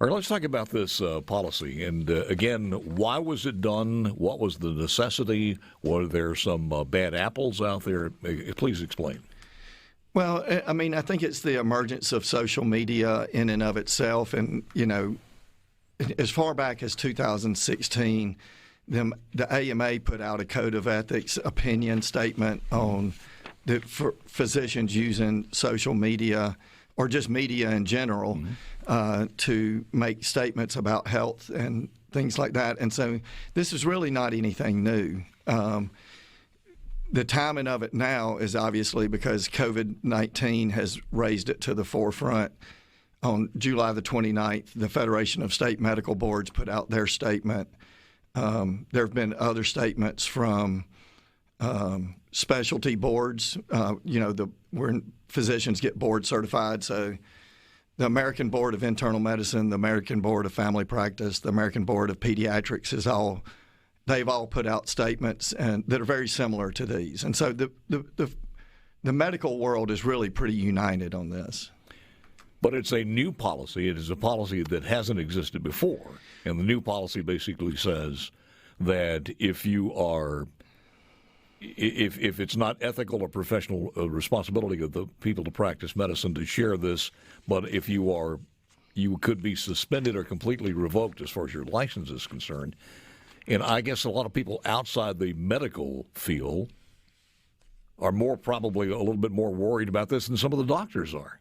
All right, let's talk about this policy. And again, why was it done? What was the necessity? Were there some bad apples out there? Please explain. Well, I mean, I think it's the emergence of social media in and of itself. And, as far back as 2016, the AMA put out a code of ethics opinion statement on for physicians using social media or just media in general to make statements about health and things like that. And so this is really not anything new. The timing of it now is obviously because COVID-19 has raised it to the forefront. On July the 29th, the Federation of State Medical Boards put out their statement. There have been other statements from specialty boards, where physicians get board certified. So the American Board of Internal Medicine, the American Board of Family Practice, the American Board of Pediatrics they've all put out statements that are very similar to these. And so the medical world is really pretty united on this. But it's a new policy. It is a policy that hasn't existed before. And the new policy basically says that if it's not ethical or professional responsibility of the people to practice medicine to share this, but if you could be suspended or completely revoked as far as your license is concerned. And I guess a lot of people outside the medical field are probably a little bit more worried about this than some of the doctors are.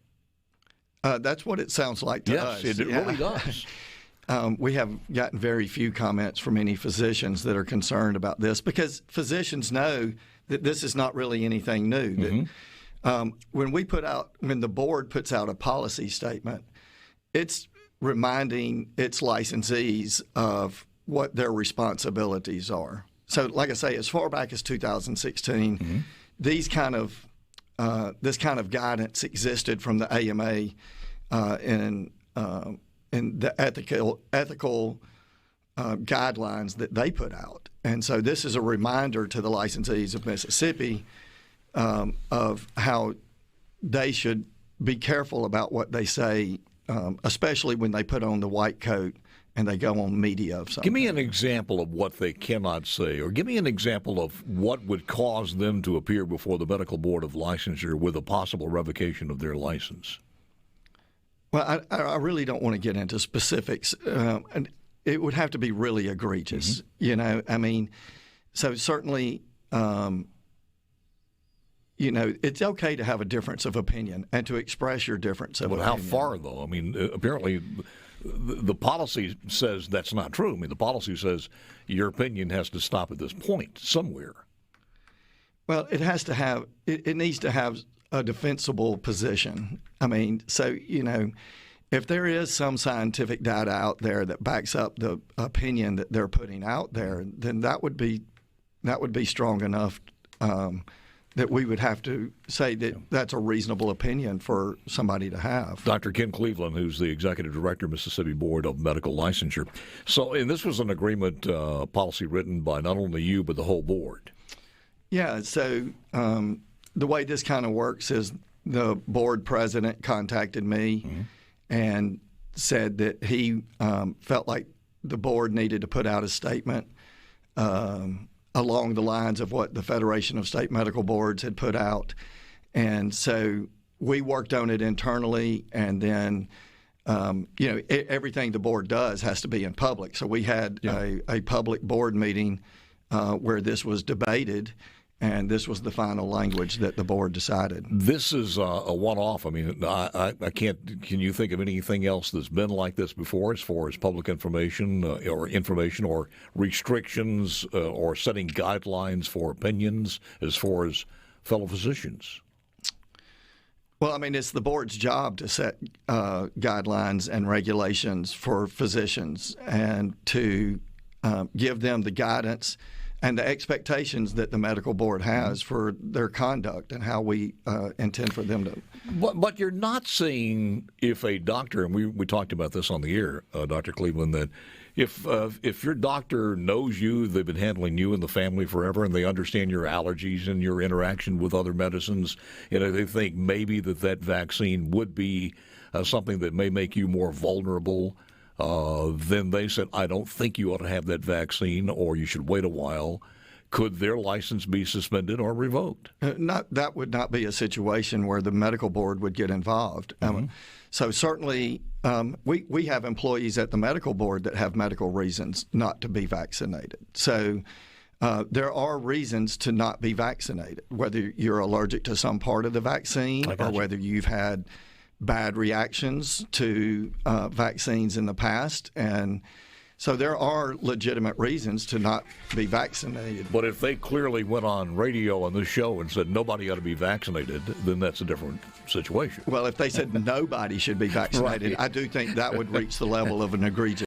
That's what it sounds like to us. Yes, it really does. We have gotten very few comments from any physicians that are concerned about this because physicians know that this is not really anything new. Mm-hmm. When the board puts out a policy statement, it's reminding its licensees of what their responsibilities are. So, like I say, as far back as 2016, mm-hmm. This kind of guidance existed from the AMA in the ethical guidelines that they put out. And so this is a reminder to the licensees of Mississippi of how they should be careful about what they say, especially when they put on the white coat and they go on media of something. Give me an example of what they cannot say, or give me an example of what would cause them to appear before the Medical Board of Licensure with a possible revocation of their license. Well, I really don't want to get into specifics. And it would have to be really egregious, mm-hmm. So certainly, it's okay to have a difference of opinion and to express your difference of opinion. How far, though? Apparently the policy says that's not true. The policy says your opinion has to stop at this point somewhere. Well, it has to have – it needs to have a defensible position. If there is some scientific data out there that backs up the opinion that they're putting out there, then that would be strong enough that we would have to say that that's a reasonable opinion for somebody to have. Dr. Ken Cleveland, who's the Executive Director of Mississippi Board of Medical Licensure. And this was an agreement policy written by not only you but the whole board. Yeah, so the way this kind of works is the board president contacted me mm-hmm. and said that he felt like the board needed to put out a statement along the lines of what the Federation of State Medical Boards had put out. And so we worked on it internally, and then, everything the board does has to be in public. So we had a public board meeting where this was debated, and this was the final language that the board decided. This is a one-off. I can't. Can you think of anything else that's been like this before, as far as public information or restrictions or setting guidelines for opinions as far as fellow physicians? Well, it's the board's job to set guidelines and regulations for physicians and to give them the guidance and the expectations that the medical board has for their conduct and how we intend for them to. But you're not saying if a doctor, and we talked about this on the air, Dr. Cleveland, that if your doctor knows you, they've been handling you and the family forever, and they understand your allergies and your interaction with other medicines, they think maybe that vaccine would be something that may make you more vulnerable then they said, I don't think you ought to have that vaccine, or you should wait a while. Could their license be suspended or revoked? That would not be a situation where the medical board would get involved. So certainly we have employees at the medical board that have medical reasons not to be vaccinated. So there are reasons to not be vaccinated, whether you're allergic to some part of the vaccine or whether you've had bad reactions to vaccines in the past. And so there are legitimate reasons to not be vaccinated. But if they clearly went on radio on this show and said nobody ought to be vaccinated, then that's a different situation. Well, if they said nobody should be vaccinated, I do think that would reach the level of an egregious